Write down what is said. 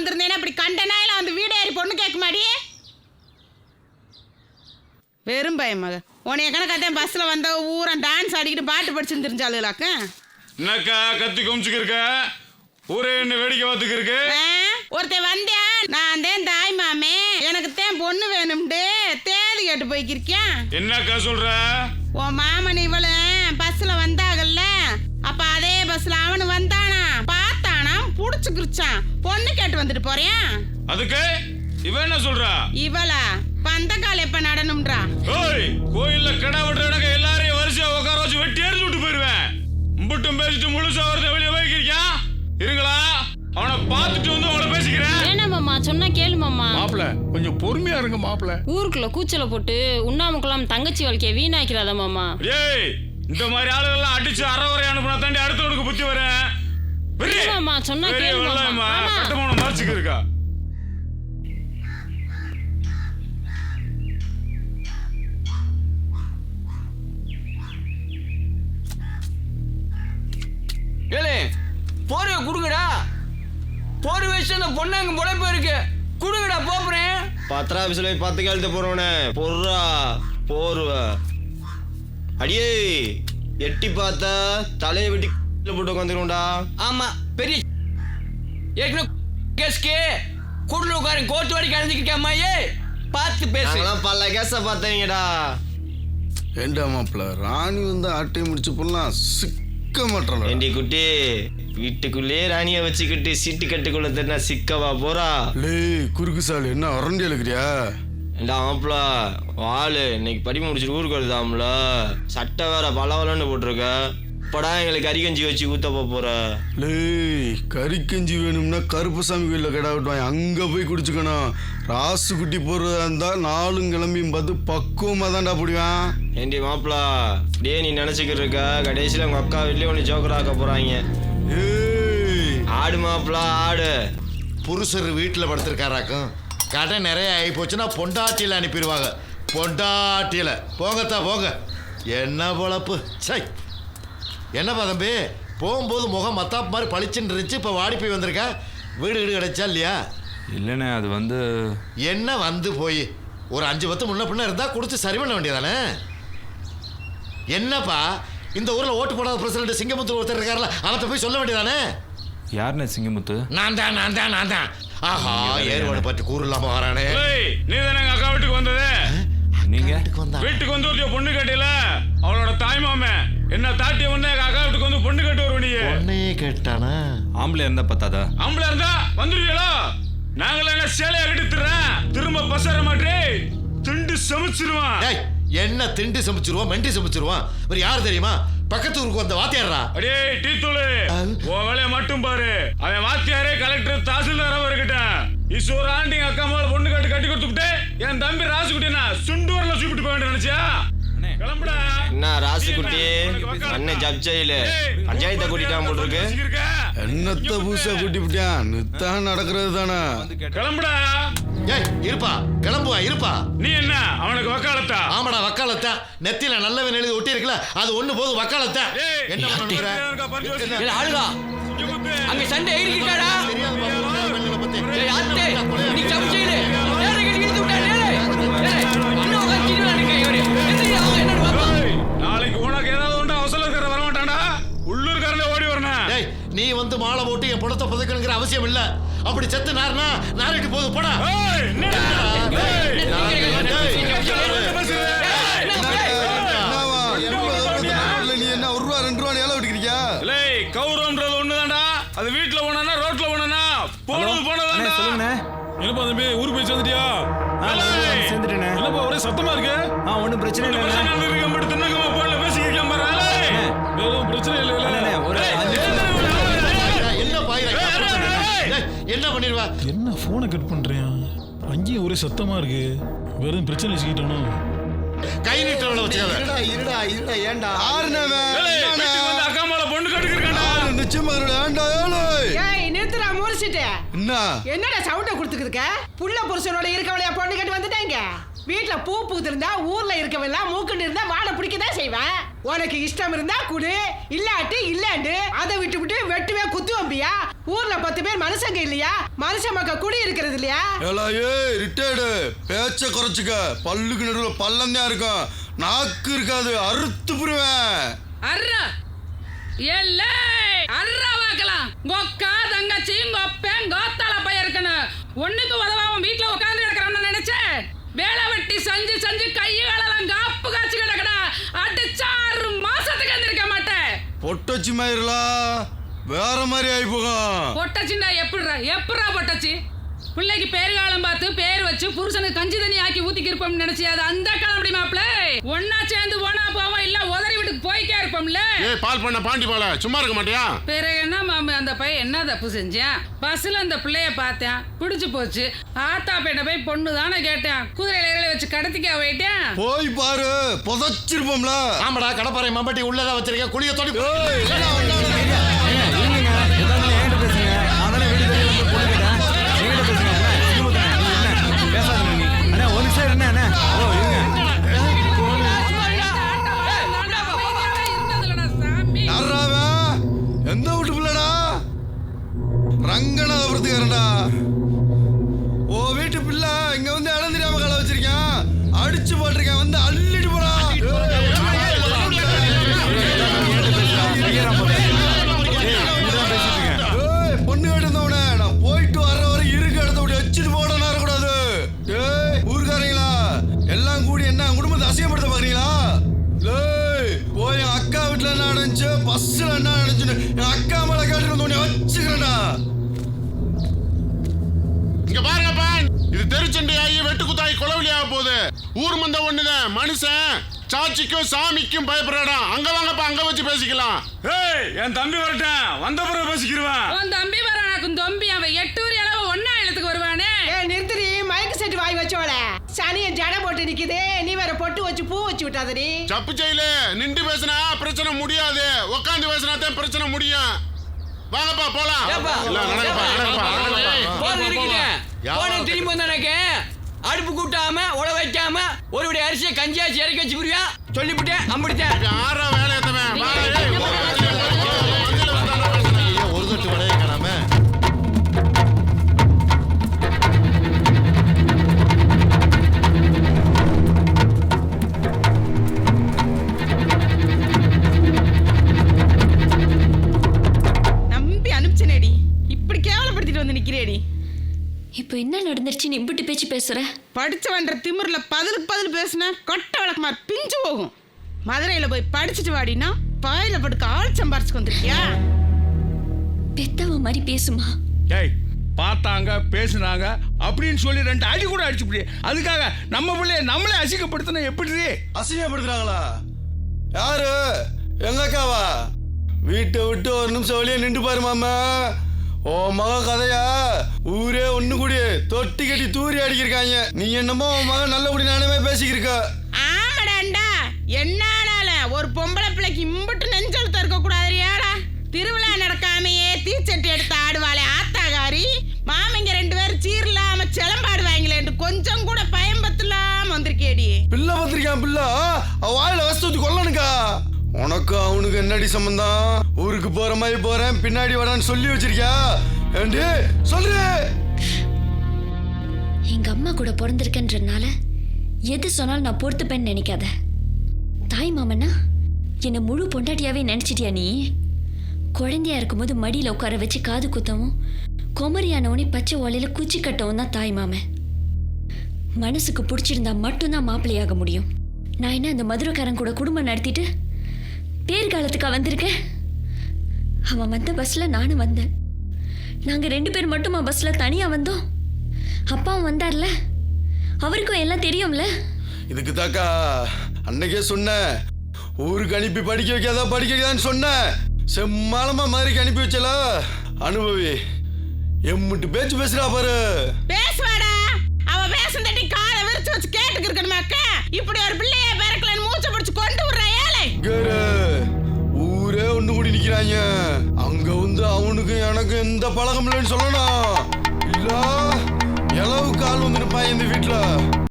வந்திருந்தேன்னா இப்படி கண்டனாயில வந்து வீடு ஏறி பொண்ணு கேட்க மாடி. வெறும் பயம் மக. உனைய கணக்காத்தான் பஸ்ல வந்த ஊரம் டான்ஸ் ஆடிக்கிட்டு பாட்டு படிச்சுன்னு தெரிஞ்சாளுலாக்க. என்னக்கா கத்தி குமிச்சுக்கு இருக்க? ஊரே என்ன வேடிக்கை பார்த்துக்கு இருக்கு? ஒருத்தன் வந்தேன், நான் தான் தாய் மாமே, எனக்கு தான் பொண்ணு வேணும்ட்டு தேதி கேட்டு போய்க்கிருக்கேன். என்னக்கா சொல்ற? உன் மாமன் இவளும் பஸ்ல வந்தாகல்ல, அப்ப அதே பஸ்ல அவனு வந்தானா, பார்த்தானா, புடிச்சுக்கிருச்சான், பொண்ணு கேட்டு வந்துட்டு போறேன். அதுக்கு இவ என்ன சொல்றா? இவளா பந்தக்கால் எப்ப நடனும்ன்றா? ஓய், கோயில்ல கடை வெட்டுறவனக்க எல்லாரையும் வரிசையா உட்கார வச்சு வெட்டி எரிஞ்சு விட்டு போயிருவேன். முட்டும் பேசிட்டு முழுசா வரத வெளியே போய்க்கிறியா? இருங்களா, அவனை பார்த்துட்டு வந்து அவளை பேசிக்கிறேன். என்ன மாமா சொன்னா கேளு மாமா. மாப்பிள கொஞ்சம் பொறுமையா இருங்க மாப்பிள. ஊருக்குள்ள கூச்சல போட்டு உண்ணாமுக்கலாம் தங்கச்சி வாழ்க்கைய வீணாக்கிறாத மாமா. ஏய், இந்த மாதிரி ஆளுகள்லாம் அடிச்சு அறவரை அனுப்புனா தாண்டி அடுத்தவனுக்கு புத்தி வரேன். மாமா சொன்னா கேளு மாமா. கட்டமான மறைச்சுக்கு இருக்கா? ஏலே போர்வை குடுங்கடா. போர் வச்சு அந்த பொண்ணாங்க முளைப்பு இருக்கு, குடுங்கடா போறேன். 10 ஆபீஸ்ல போய் 10 காலத்தை போறவனே பொர்றா போர்வ அடியே எட்டி பார்த்தா தலையை வெட்டி போட்டு உட்காந்துருவோம்டா. ஆமா பெரிய ஏற்கனவே கேஸ்கே குடுல உட்காரு கோர்த்து வாடி கலந்துக்கிட்டே அம்மாயே பார்த்து பேசு. நாங்களாம் பல கேஸ பார்த்தீங்கடா. ஏண்டா மாப்பிள, ராணி வந்து ஆட்டையை முடிச்சு போடலாம் சிக்க மாட்டான். ஏண்டி குட்டி, வீட்டுக்குள்ளே ராணிய வச்சுக்கிட்டு சீட்டு கட்டுக்குள்ள தெரினா சிக்கவா போறா? லே குறுக்கு சால் என்ன அரண்டி எழுக்கிறியா? ஏண்டா மாப்பிள வாளு, இன்னைக்கு படிப்பு முடிச்சுட்டு ஊருக்கு வருதாம்ல, சட்டை வேற பலவலன்னு போட்டிருக்க. இப்படா எங்களுக்கு கறிகஞ்சி வச்சு ஊத்தப்ப போற? லே கறிக்கஞ்சி வேணும்னா கருப்பசாமி கோயில கடை விட்டுவாங்க, அங்க போய் குடிச்சுக்கணும். ராசு குட்டி போடுறதா இருந்தா நாளும் கிளம்பியும் பார்த்து பக்குவமா தான்டா போடுவான். ஏண்டி மாப்பிள அப்படியே நீ நினைச்சுக்கிட்டு இருக்க, கடைசியில உங்க அக்கா வீட்லயே ஒன்று ஜோக்கர் ஆக்க போறாங்க. ஆடு மாப்பிள ஆடு. புருஷர் வீட்டில் படுத்திருக்காராக்கும், கடை நிறைய ஆகி போச்சுன்னா பொண்டாட்டியில் அனுப்பிடுவாங்க. பொண்டாட்டியில் போங்கத்தான் போங்க. என்ன பொழப்பு சை. என்னப்பா தம்பி, போகும்போது முகம் மத்தாப்பு மாதிரி பளிச்சுன்னு இருந்துச்சு, இப்போ வாடி போய் வந்திருக்கா. வீடு வீடு கிடைச்சா இல்லையா? இல்லைண்ணே, அது வந்து என்ன வந்து போய் ஒரு 5-10 முன்ன பின்ன இருந்தால் கொடுத்து சரி பண்ண வேண்டியதானே. என்னப்பா இந்த ஊரில் ஓட்டு போடாத பிரசிடண்ட் சிங்கமுத்து ஒருத்தர் இருக்காருல்ல, அவர்கிட்ட போய் சொல்ல வேண்டியதானே. யாருண்ணே சிங்கமுத்து? நான் தான். ஆஹா, ஏறுவாடு பற்றி கூறு இல்லாம வரானே. நீ தானே எங்க அக்கா வீட்டுக்கு வந்தது? நீங்க வீட்டுக்கு வந்து ஒரு பொண்ணு கேட்டீல, அவளோட தாய் மாமே என்ன தாட்டி வந்து எங்க அக்கா வீட்டுக்கு வந்து பொண்ணு கேட்டு வருவீங்க. பொண்ணையே கேட்டானா? ஆம்பளை இருந்தா பத்தாதா? ஆம்பளை இருந்தா வந்துருவீங்களா? நாங்கள என்ன சேலையா கட்டித்துறேன், திரும்ப பசற மாட்டே திண்டு சமைச்சிருவான். என்ன திண்டு சமைச்சிருவான், மெண்டி சமைச்சிருவான். வேற யாரு தெரியுமா? பக்கத்து ஊருக்கு வந்த வாத்தியாரா. அடே டீத்தூளு, உன் வேலையை மட்டும் பாரு. அவன் வாத்தியாரே கலெக்டர் தாசில்தாரா இருக்கட்டும். ஈஸ்வர ஆண்டி அக்கா மேல பொண்ணு கட்டி கொடுத்துட்டு என் தம்பி ராசுகுட்டினா சுண்டூர்ல சூப்பிட்டு போய் நினைச்சியா? கிளம்புடா. என்ன ராசுகுட்டி, அண்ணன் ஜப்ஜையில பஞ்சாயத்தை கூட்டிட்டான் போல் இருக்கு. என்னத்த பூசா கூட்டி விட்டான், நித்தான் நடக்கிறது தானே. கிளம்புடா. ஏய் இருப்பா, கிளம்புவா இருப்பா. நீ என்ன அவனுக்கு வக்காலத்தா? ஆமாடா வக்காலத்தா. நெத்தியில நல்லவன் எழுதி ஒட்டி இருக்குல்ல, அது ஒண்ணு போது வக்காலத்தா. என்ன பண்ணுற? ஆளுடா அங்க சண்டை ஏறிக்கிட்டாடா. ஏய் அத்தை நீ சமைச்சீல நேரே கிட்ட விட்டா நேரே. இன்னும் கட்டிட்டு நிக்க இவரே. என்னடா பாப்பா, நாளைக்கு உனக்கு ஏதாவது ஒண்ணு அவசரத்துல வர மாட்டான்டா. உள்ளூர்காரனே ஓடி வரணும். ஏய் நீ வந்து மாலை போட்டு என் பணத்தை புதைக்கணுங்கிற அவசியம் இல்ல. அப்படி செத்து நார்னா நாரிட்டு போது போடா. ஏய் என்னடா? நீ என்ன 1 ரூபா 2 ரூபா ஏல விட்டுக்கிறியா? லேய் கௌரவம்ன்றது ஒண்ணுதான்டா. அது வீட்ல போனா ரோட்ல போனா போனதானே. சொல்லுங்கண்ணே. என்னப்பா தம்பி ஊருக்கு போய் சேர்ந்துட்டியா? சேர்ந்துட்டேண்ணே. என்னப்பா ஒரே சத்தமா இருக்கு? ஒன்றும் பிரச்சனை இல்லை. என்ன பண்ணிடுவா? என்ன போனை கட் பண்றேன், அங்கேயும் ஒரே சத்தமா இருக்கு. வெறும் பிரச்சனை வச்சுக்கிட்டோம். கை நீட்டவள வச்சுக்காத. இருடா ஏண்டா அக்கா மேல பொண்ணு கட்டுக்கிறா. நிச்சயமா ஏண்டா ஏய் நிறுத்துறா முடிச்சிட்டு. என்ன என்னடா சவுண்ட கொடுத்துக்கிருக்க? புள்ள புருஷனோட இருக்கவளையா பொண்ணு கட்டி வந்துட்டாங்க. வீட்டுல பூ பூத்து இருந்தா ஊர்ல இருக்கவெல்லாம் மூக்குன்னு இருந்தா வாழை பிடிக்கதான் செய்வேன். உனக்கு இஷ்டம் இருந்தா குடு, இல்லாட்டி இல்லன்னு அதை விட்டு விட்டு வெட்டுவே குத்து வம்பியா? ஊர்ல 10 பேர் மனுஷங்க இல்லையா? மனுஷ மக்கள் குடி இருக்கிறது இல்லையா? ஏலாயே ரிட்டையர்டு பேச்ச குறைச்சுக்க. பல்லுக்கு நடுவில் பள்ளம் தான் இருக்கும், நாக்கு இருக்காது, அறுத்து புருவேன். அர்ரா எல்லை அர்ரா வாக்கலாம். கொக்கா தங்கச்சி கொப்பேன் கோத்தால பைய இருக்கணும். ஒண்ணுக்கு உதவாம வீட்டுல உட்காந்து கிடக்குறான்னு நினைச்சேன். வேலை வெட்டி செஞ்சு செஞ்சு கையெல்லாம் காப்பு காய்ச்சி கிடக்கடா. அடிச்சா 6 மாசத்துக்கு எந்திரிக்க மாட்டேன். பொட்டச்சி மயிரலாம் வேற மாதிரி ஆகி போகும். பொட்டச்சிண்டா எப்படா பொட்டச்சி? பிள்ளைக்கு பேர் காலம் பார்த்து பேர் வச்சு புருஷனுக்கு கஞ்சி தண்ணி ஆக்கி ஊத்திக்கு இருப்போம்னு நினைச்சு அது அந்த காலம் அப்படி மாப்பிள்ள. ஒன்னா சேர்ந்து போனா போவோம், இல்ல உதறி வீட்டுக்கு போய்க்கே இருப்போம்ல. பால் பண்ண பாண்டி போல சும்மா இருக்க மாட்டியா? பிறகு என்ன மாமி அந்த பையன் என்ன தப்பு செஞ்சான்? பஸ்ல அந்த பிள்ளைய பார்த்தேன், பிடிச்சு போச்சு. ஆத்தா பேட்ட போய் பொண்ணு தானே கேட்டேன், குதிரையில வச்சு கடத்திக்க போயிட்டேன். போய் பாரு, புதைச்சிருப்போம்ல. ஆமாடா, கடப்பாறை மம்பட்டி உள்ளதான் வச்சிருக்கேன், குளிய தொடி. எந்த வீட்டு பிள்ளடா? ரங்கநாதபுரத்துக்காரன்டா. ஓ வீட்டு பிள்ளை இங்க வந்து இடம் தெரியாம கலை வச்சிருக்கேன், அடிச்சு போட்டிருக்கேன், வந்து அள்ளிட்டு போடா. பொண்ணு வீட்டு இருந்தவன நான் போயிட்டு வர்ற வரை இருக்க இடத்த விட்டு வச்சுட்டு போட கூடாது. ஊருக்காரங்களா எல்லாம் கூடி என்ன குடும்பத்தை அசிங்கப்படுத்த பாக்குறீங்களா? போய் என் அக்கா வீட்டுல என்ன நடந்துச்சு, பஸ்ல என்ன நடந்துச்சுன்னு என் அக்கா மேல காட்டு வந்து வச்சுக்கிறேன்டா. இங்க பாருங்கப்பா, இது தெருச்சண்டி ஆகி வெட்டு குத்தாகி கொலவலியாக போகுது. ஊர் மந்த ஒண்ணுதான், மனுஷன் சாட்சிக்கும் சாமிக்கும் பயப்படுறாடா. அங்க வாங்கப்பா, அங்க வச்சு பேசிக்கலாம். ஏய் என் தம்பி வரட்டும், வந்த பிறகு பேசிக்கிருவான். உன் தம்பி வரானாக்கும் தொம்பி அவன் 8 ஊர் அளவு ஒன்னா இடத்துக்கு வருவானே. நிறுத்திரி, மயக்க செட்டு வாய் வச்சோல. சனிய ஜட போட்டு நிக்குதே, நீ வேற பொட்டு வச்சு பூ வச்சு விட்டாதடி. சப்பு செயலு நின்று பேசினா பிரச்சனை முடியாது, உட்காந்து பேசினா தான் பிரச்சனை முடியும். வாங்கப்பா போலாம். திரும்பி வந்தானே அடுப்பு கூட்டாம உழ வைக்காம ஒரு அரிசியை கஞ்சியாச்சு இறக்கி வச்சு புரியா சொல்லிவிட்டேன். அம்பிடித்தேன் ஆறா வேலை எத்தவன் ஒரு தட்டு வளைய காணாம. நம்பி அனுப்பிச்சனேடி, இப்படி கேவலப்படுத்திட்டு வந்து நிக்கிறேடி. இப்போ என்ன நடந்துருச்சு? இம்பிட்டு பேச்சு பேசுற? படிச்சவன்ற திமிர்ல பதில் பேசுன கொட்டை விளக்குமா பிஞ்சு போகும். மதுரையில போய் படிச்சுட்டு வாடினா பாயில படுக்க ஆள் சம்பாரிச்சுக்கு வந்திருக்கியா? பெத்தவ மாதிரி பேசுமா? ஏய் பார்த்தாங்க பேசுனாங்க அப்படின்னு சொல்லி 2 அடி கூட அடிச்சு புடி. அதுக்காக நம்ம பிள்ளைய நம்மளே அசிங்கப்படுத்தினா எப்படி? அசிங்கப்படுத்துறாங்களா? யாரு? எங்க அக்காவா? வீட்டை விட்டு ஒரு நிமிஷம் வெளியே நின்று பாரு மாமா. ஓ மக கதையா ஊரே ஒண்ணு கூடி தொட்டி கட்டி தூரி அடிக்கிருக்காங்க. நீ என்னமோ உன் மகன் நல்லபடி நானுமே பேசிக்கிருக்க. ஆமாடாண்டா, என்னால ஒரு பொம்பளை பிள்ளைக்கு இம்புட்டு நெஞ்செழுத்த இருக்க கூடாதுரியாடா? திருவிழா நடக்காமையே தீச்சட்டி எடுத்து ஆடுவாளே ஆத்தாகாரி. மாமிங்க 2 பேரும் சீர்லாம சிலம்பாடுவாங்களேன்னு கொஞ்சம் கூட பயம்பத்துலாம வந்திருக்கேடி. பிள்ளை பத்திரிக்கான் பிள்ளை, அவ வாயில வசதி ஊத்தி கொல்லணுக்கா. உனக்கு அவனுக்கு என்னடி சம்பந்தம்? ஊருக்கு போற மாதிரி போறேன், பின்னாடி வரான்னு சொல்லி வச்சிருக்கியா? ஏண்டி சொல்லு. எங்க அம்மா கூட பிறந்திருக்கேன்றனால எது சொன்னாலும் நான் பொறுத்துப்பேன்னு நினைக்காத. தாய் மாமனா என்னை முழு பொண்டாட்டியாவே நினைச்சிட்டியா நீ? குழந்தையா இருக்கும்போது மடியில உட்கார வச்சு காது குத்தவும், குமரியானவனே பச்சை ஓலையில குச்சி கட்டவும் தான் தாய் மாமன். மனசுக்கு பிடிச்சிருந்தா மட்டும்தான் மாப்பிள்ளையாக முடியும். நான் என்ன அந்த மதுரைக்காரன் கூட குடும்பம் நடத்திட்டு பேர்காலத்துக்கா வந்திருக்கேன்? அவன் வந்த பஸ்ல நானும் வந்தேன். நாங்க 2 பேர் மட்டுமா பஸ்ல தனியா வந்தோம்? அப்பாவும் வந்தார்ல, அவருக்கும் எல்லாம் தெரியும்ல. இதுக்கு தாக்கா அன்னைக்கே சொன்ன, ஊருக்கு அனுப்பி படிக்க வைக்காதா படிக்க வைக்காதான்னு சொன்ன. செம்மாளமா மாதிரிக்கு அனுப்பி வச்சல. அனுபவி எம்முட்டு பேச்சு பேசுறா பாரு. பேசுவாடா, அவ பேசும் தட்டி காலை விரிச்சு வச்சு கேட்டுக்கு இருக்கணுமாக்கா? இப்படி ஒரு பிள்ளைய பிறக்கலன்னு மூச்சை பிடிச்சு கொண்டு விடுற ஏழை. ஊரே ஒண்ணு கூடி நிக்கிறாங்க. அங்க வந்து அவனுக்கு எனக்கு எந்த பழக்கம் இல்லைன்னு சொல்லணும். இல்ல எளவு கால் வந்து நிப்பாங்க இந்த வீட்டுல.